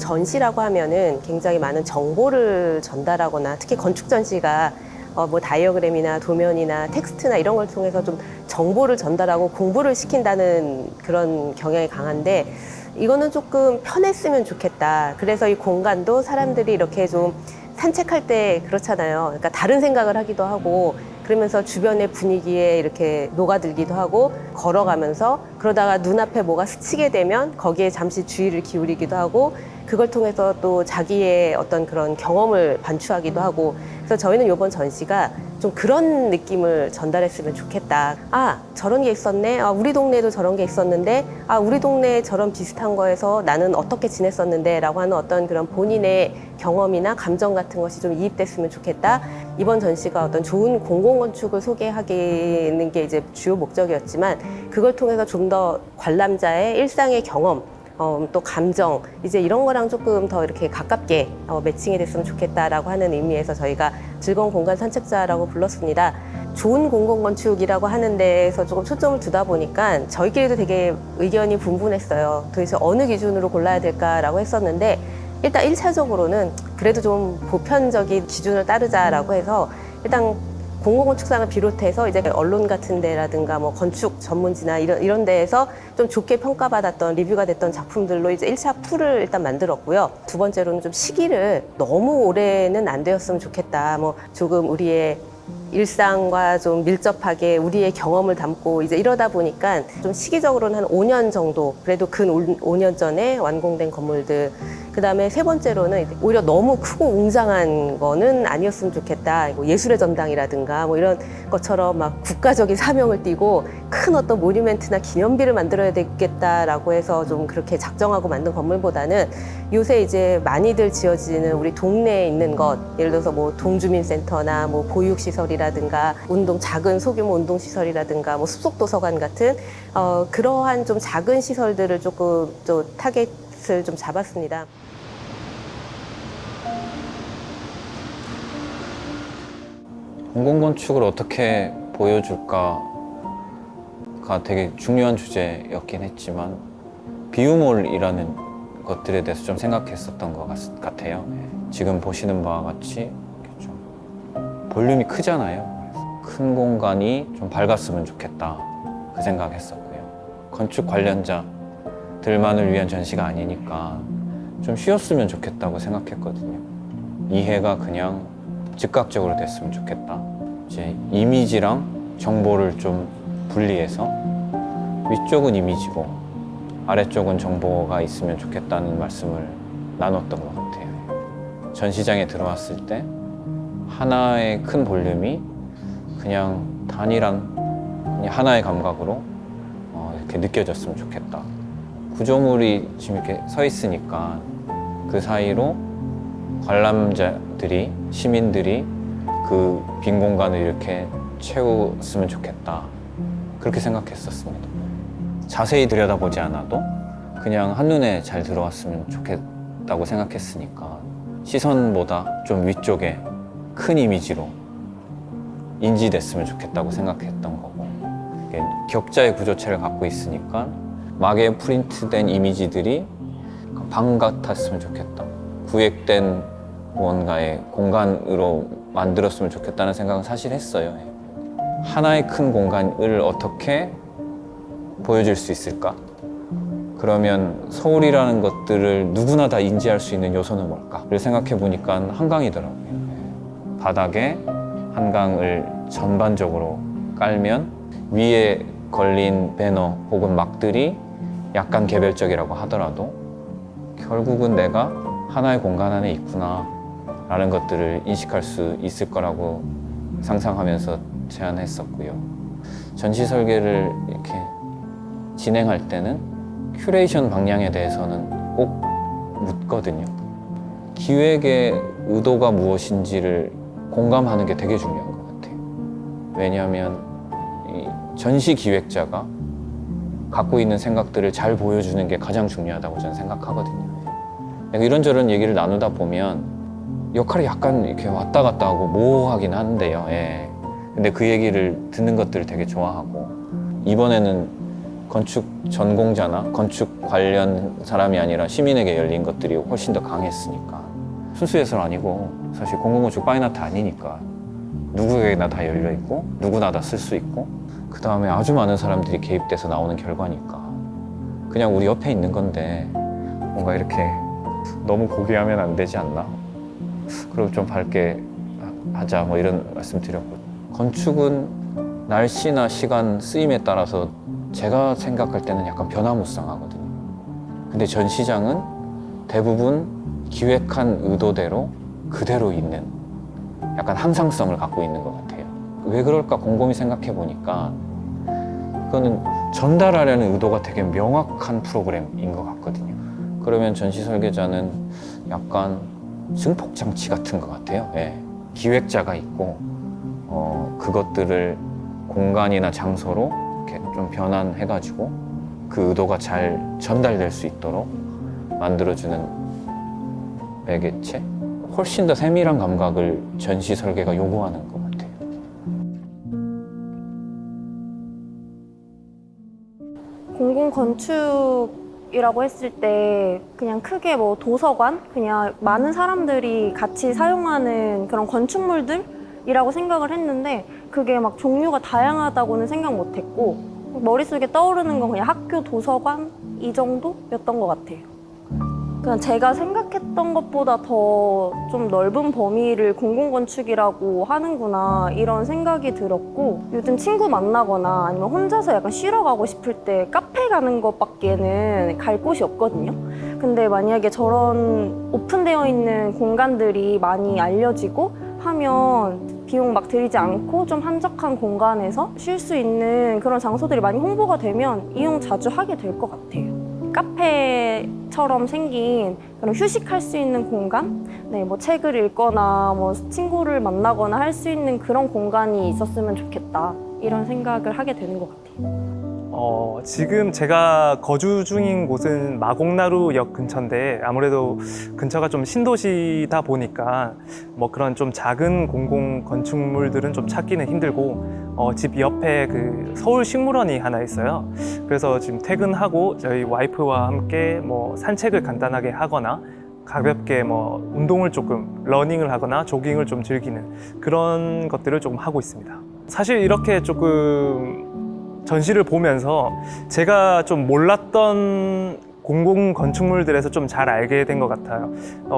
전시라고 하면은 굉장히 많은 정보를 전달하거나 특히 건축 전시가 뭐 다이어그램이나 도면이나 텍스트나 이런 걸 통해서 좀 정보를 전달하고 공부를 시킨다는 그런 경향이 강한데 이거는 조금 편했으면 좋겠다. 그래서 이 공간도 사람들이 이렇게 좀 산책할 때 그렇잖아요. 그러니까 다른 생각을 하기도 하고 그러면서 주변의 분위기에 이렇게 녹아들기도 하고 걸어가면서 그러다가 눈앞에 뭐가 스치게 되면 거기에 잠시 주의를 기울이기도 하고 그걸 통해서 또 자기의 어떤 그런 경험을 반추하기도 하고 그래서 저희는 이번 전시가 좀 그런 느낌을 전달했으면 좋겠다. 아, 저런 게 있었네. 아, 우리 동네에도 저런 게 있었는데 아, 우리 동네에 저런 비슷한 거에서 나는 어떻게 지냈었는데 라고 하는 어떤 그런 본인의 경험이나 감정 같은 것이 좀 이입됐으면 좋겠다. 이번 전시가 어떤 좋은 공공건축을 소개하기는 게 이제 주요 목적이었지만 그걸 통해서 좀 더 관람자의 일상의 경험 또 감정 이제 이런 거랑 조금 더 이렇게 가깝게 매칭이 됐으면 좋겠다라고 하는 의미에서 저희가 즐거운 공간 산책자라고 불렀습니다. 좋은 공공건축이라고 하는 데에서 조금 초점을 두다 보니까 저희끼리도 되게 의견이 분분했어요. 도대체 어느 기준으로 골라야 될까라고 했었는데 일단 1차적으로는 그래도 좀 보편적인 기준을 따르자라고 해서 일단 공공건축상을 비롯해서 이제 언론 같은 데라든가 뭐 건축 전문지나 이런 데에서 좀 좋게 평가받았던 리뷰가 됐던 작품들로 이제 1차 풀을 일단 만들었고요. 두 번째로는 좀 시기를 너무 오래는 안 되었으면 좋겠다. 뭐 조금 우리의 일상과 좀 밀접하게 우리의 경험을 담고 이제 이러다 보니까 좀 시기적으로는 한 5년 정도 그래도 근 5년 전에 완공된 건물들 그 다음에 세 번째로는 오히려 너무 크고 웅장한 거는 아니었으면 좋겠다. 뭐 예술의 전당이라든가 뭐 이런 것처럼 막 국가적인 사명을 띠고 큰 어떤 모뉴멘트나 기념비를 만들어야 되겠다라고 해서 좀 그렇게 작정하고 만든 건물보다는 요새 이제 많이들 지어지는 우리 동네에 있는 것 예를 들어서 뭐 동주민센터나 뭐 보육시설이라든가 작은 소규모 운동시설이라든가 뭐 숲속도서관 같은 그러한 좀 작은 시설들을 조금 또 타겟을 좀 잡았습니다. 공공건축을 어떻게 보여줄까가 되게 중요한 주제였긴 했지만 비유몰이라는 것들에 대해서 좀 생각했었던 것 같아요. 지금 보시는 바와 같이 좀 볼륨이 크잖아요. 큰 공간이 좀 밝았으면 좋겠다 그 생각했었고요. 건축 관련자들만을 위한 전시가 아니니까 좀 쉬었으면 좋겠다고 생각했거든요. 이해가 그냥 즉각적으로 됐으면 좋겠다. 이제 이미지랑 정보를 좀 분리해서 위쪽은 이미지고 아래쪽은 정보가 있으면 좋겠다는 말씀을 나눴던 것 같아요. 전시장에 들어왔을 때 하나의 큰 볼륨이 그냥 단일한 그냥 하나의 감각으로 이렇게 느껴졌으면 좋겠다. 구조물이 지금 이렇게 서 있으니까 그 사이로 관람자들이, 시민들이 그 빈 공간을 이렇게 채웠으면 좋겠다. 그렇게 생각했었습니다. 자세히 들여다보지 않아도 그냥 한눈에 잘 들어왔으면 좋겠다고 생각했으니까 시선보다 좀 위쪽에 큰 이미지로 인지됐으면 좋겠다고 생각했던 거고 격자의 구조체를 갖고 있으니까 막에 프린트된 이미지들이 방 같았으면 좋겠다. 구획된 무언가의 공간으로 만들었으면 좋겠다는 생각은 사실 했어요. 하나의 큰 공간을 어떻게 보여줄 수 있을까? 그러면 서울이라는 것들을 누구나 다 인지할 수 있는 요소는 뭘까?를 생각해 보니까 한강이더라고요. 바닥에 한강을 전반적으로 깔면 위에 걸린 배너 혹은 막들이 약간 개별적이라고 하더라도 결국은 내가 하나의 공간 안에 있구나 라는 것들을 인식할 수 있을 거라고 상상하면서 제안했었고요. 전시 설계를 이렇게 진행할 때는 큐레이션 방향에 대해서는 꼭 묻거든요. 기획의 의도가 무엇인지를 공감하는 게 되게 중요한 것 같아요. 왜냐하면 이 전시 기획자가 갖고 있는 생각들을 잘 보여주는 게 가장 중요하다고 저는 생각하거든요. 이런저런 얘기를 나누다 보면 역할이 약간 이렇게 왔다 갔다 하고 모호하긴 한데요. 근데 그 얘기를 듣는 것들을 되게 좋아하고 이번에는 건축 전공자나 건축 관련 사람이 아니라 시민에게 열린 것들이 훨씬 더 강했으니까. 순수예술 아니고 사실 공공건축 파인아트 아니니까 누구에게나 다 열려 있고 누구나 다 쓸 수 있고 그 다음에 아주 많은 사람들이 개입돼서 나오는 결과니까 그냥 우리 옆에 있는 건데 뭔가 이렇게 너무 고귀하면 안 되지 않나? 그리고 좀 밝게 하자 뭐 이런 말씀 드렸고, 건축은 날씨나 시간 쓰임에 따라서 제가 생각할 때는 약간 변화무쌍하거든요. 근데 전시장은 대부분 기획한 의도대로 그대로 있는 약간 항상성을 갖고 있는 것 같아요. 왜 그럴까 곰곰이 생각해 보니까 그거는 전달하려는 의도가 되게 명확한 프로그램인 것 같거든요. 그러면 전시 설계자는 약간 증폭장치 같은 것 같아요. 예. 기획자가 있고 그것들을 공간이나 장소로 이렇게 좀 변환해가지고 그 의도가 잘 전달될 수 있도록 만들어주는 매개체? 훨씬 더 세밀한 감각을 전시 설계가 요구하는 것 같아요. 공공건축이라고 했을 때 그냥 크게 뭐 도서관, 그냥 많은 사람들이 같이 사용하는 그런 건축물들이라고 생각을 했는데 그게 막 종류가 다양하다고는 생각 못했고 머릿속에 떠오르는 건 그냥 학교 도서관 이 정도였던 것 같아요. 그냥 제가 생각했던 것보다 더 좀 넓은 범위를 공공건축이라고 하는구나 이런 생각이 들었고, 요즘 친구 만나거나 아니면 혼자서 약간 쉬러 가고 싶을 때 카페 가는 것밖에는 갈 곳이 없거든요. 근데 만약에 저런 오픈되어 있는 공간들이 많이 알려지고 하면 비용 막 들이지 않고 좀 한적한 공간에서 쉴 수 있는 그런 장소들이 많이 홍보가 되면 이용 자주 하게 될 것 같아요. 카페처럼 생긴 그런 휴식할 수 있는 공간? 네, 뭐 책을 읽거나 뭐 친구를 만나거나 할 수 있는 그런 공간이 있었으면 좋겠다. 이런 생각을 하게 되는 것 같아요. 지금 제가 거주 중인 곳은 마곡나루역 근처인데 아무래도 근처가 좀 신도시다 보니까 뭐 그런 좀 작은 공공 건축물들은 좀 찾기는 힘들고 집 옆에 그 서울식물원이 하나 있어요. 그래서 지금 퇴근하고 저희 와이프와 함께 뭐 산책을 간단하게 하거나 가볍게 뭐 운동을 조금 러닝을 하거나 조깅을 좀 즐기는 그런 것들을 조금 하고 있습니다. 사실 이렇게 조금 전시를 보면서 제가 좀 몰랐던 공공 건축물들에서 좀 잘 알게 된 것 같아요.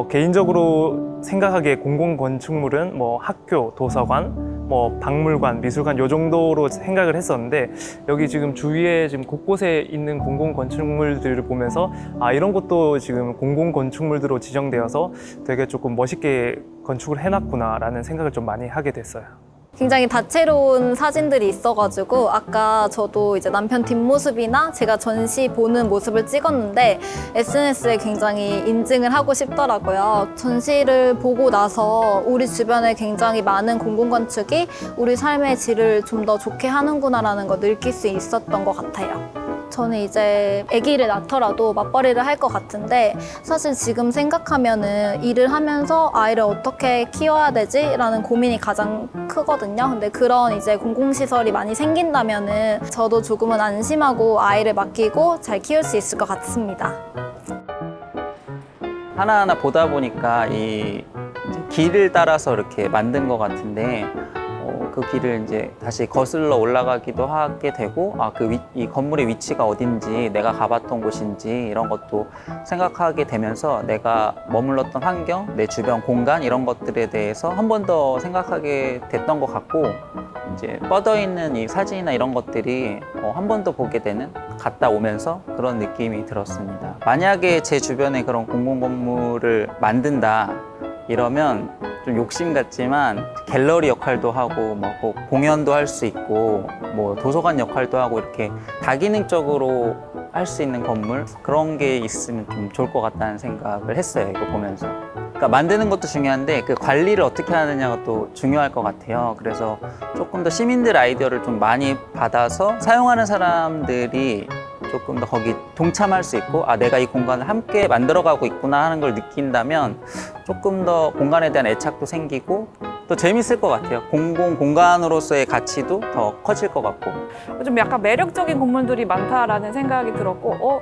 개인적으로 생각하기에 공공 건축물은 뭐 학교, 도서관, 뭐 박물관, 미술관 요 정도로 생각을 했었는데 여기 지금 주위에 지금 곳곳에 있는 공공 건축물들을 보면서 아 이런 것도 지금 공공 건축물들로 지정되어서 되게 조금 멋있게 건축을 해놨구나라는 생각을 좀 많이 하게 됐어요. 굉장히 다채로운 사진들이 있어가지고 아까 저도 이제 남편 뒷모습이나 제가 전시 보는 모습을 찍었는데 SNS에 굉장히 인증을 하고 싶더라고요. 전시를 보고 나서 우리 주변에 굉장히 많은 공공건축이 우리 삶의 질을 좀 더 좋게 하는구나라는 거 느낄 수 있었던 것 같아요. 저는 이제 아기를 낳더라도 맞벌이를 할 것 같은데 사실 지금 생각하면은 일을 하면서 아이를 어떻게 키워야 되지? 라는 고민이 가장 크거든요. 근데 그런 이제 공공시설이 많이 생긴다면은 저도 조금은 안심하고 아이를 맡기고 잘 키울 수 있을 것 같습니다. 하나하나 보다 보니까 이 길을 따라서 이렇게 만든 것 같은데 그 길을 이제 다시 거슬러 올라가기도 하게 되고 이 건물의 위치가 어딘지 내가 가봤던 곳인지 이런 것도 생각하게 되면서 내가 머물렀던 환경, 내 주변 공간 이런 것들에 대해서 한 번 더 생각하게 됐던 것 같고 이제 뻗어 있는 이 사진이나 이런 것들이 한 번 더 보게 되는 갔다 오면서 그런 느낌이 들었습니다. 만약에 제 주변에 그런 공공 건물을 만든다 이러면 좀 욕심 같지만 갤러리 역할도 하고 뭐 공연도 할 수 있고 뭐 도서관 역할도 하고 이렇게 다기능적으로 할 수 있는 건물 그런 게 있으면 좀 좋을 것 같다는 생각을 했어요. 이거 보면서. 그러니까 만드는 것도 중요한데 그 관리를 어떻게 하느냐가 또 중요할 것 같아요. 그래서 조금 더 시민들 아이디어를 좀 많이 받아서 사용하는 사람들이 조금 더 거기 동참할 수 있고 내가 이 공간을 함께 만들어가고 있구나 하는 걸 느낀다면 조금 더 공간에 대한 애착도 생기고 더 재밌을 것 같아요. 공공 공간으로서의 가치도 더 커질 것 같고. 좀 약간 매력적인 건물들이 많다라는 생각이 들었고,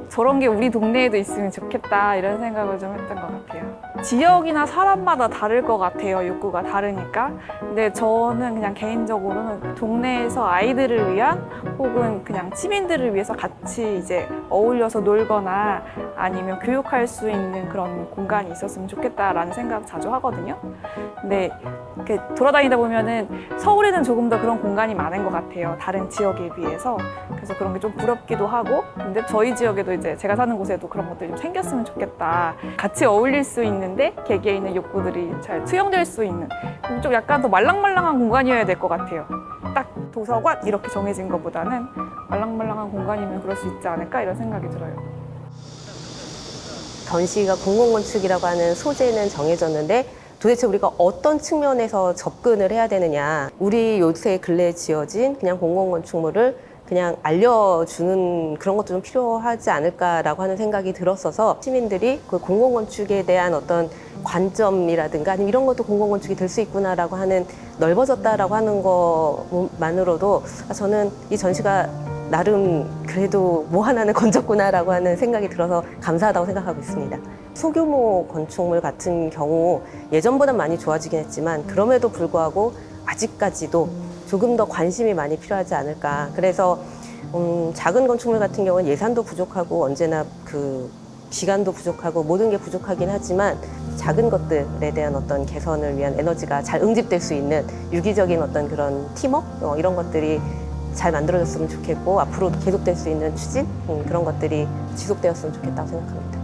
저런 게 우리 동네에도 있으면 좋겠다 이런 생각을 좀 했던 것 같아요. 지역이나 사람마다 다를 것 같아요. 욕구가 다르니까. 근데 저는 그냥 개인적으로는 동네에서 아이들을 위한 혹은 그냥 시민들을 위해서 같이 이제 어울려서 놀거나 아니면 교육할 수 있는 그런 공간이 있었으면 좋겠다라는 생각 자주 하거든요. 근데 이렇게 돌아다니다 보면은 서울에는 조금 더 그런 공간이 많은 것 같아요. 다른 지역에 비해서. 그래서 그런 게 좀 부럽기도 하고, 근데 저희 지역에도 이제 제가 사는 곳에도 그런 것들이 좀 생겼으면 좋겠다. 같이 어울릴 수 있는데 개개인의 욕구들이 잘 투영될 수 있는 좀 약간 더 말랑말랑한 공간이어야 될 것 같아요. 딱 도서관 이렇게 정해진 것보다는 말랑말랑한 공간이면 그럴 수 있지 않을까 이런 생각이 들어요. 전시가 공공건축이라고 하는 소재는 정해졌는데 도대체 우리가 어떤 측면에서 접근을 해야 되느냐. 우리 요새 근래에 지어진 그냥 공공건축물을 그냥 알려주는 그런 것도 좀 필요하지 않을까라고 하는 생각이 들었어서 시민들이 그 공공건축에 대한 어떤 관점이라든가 아니면 이런 것도 공공건축이 될 수 있구나라고 하는 넓어졌다라고 하는 것만으로도 저는 이 전시가 나름 그래도 뭐 하나는 건졌구나라고 하는 생각이 들어서 감사하다고 생각하고 있습니다. 소규모 건축물 같은 경우 예전보다 많이 좋아지긴 했지만 그럼에도 불구하고 아직까지도 조금 더 관심이 많이 필요하지 않을까. 그래서 작은 건축물 같은 경우는 예산도 부족하고 언제나 그 기간도 부족하고 모든 게 부족하긴 하지만 작은 것들에 대한 어떤 개선을 위한 에너지가 잘 응집될 수 있는 유기적인 어떤 그런 팀워크 이런 것들이 잘 만들어졌으면 좋겠고 앞으로 계속될 수 있는 추진 그런 것들이 지속되었으면 좋겠다고 생각합니다.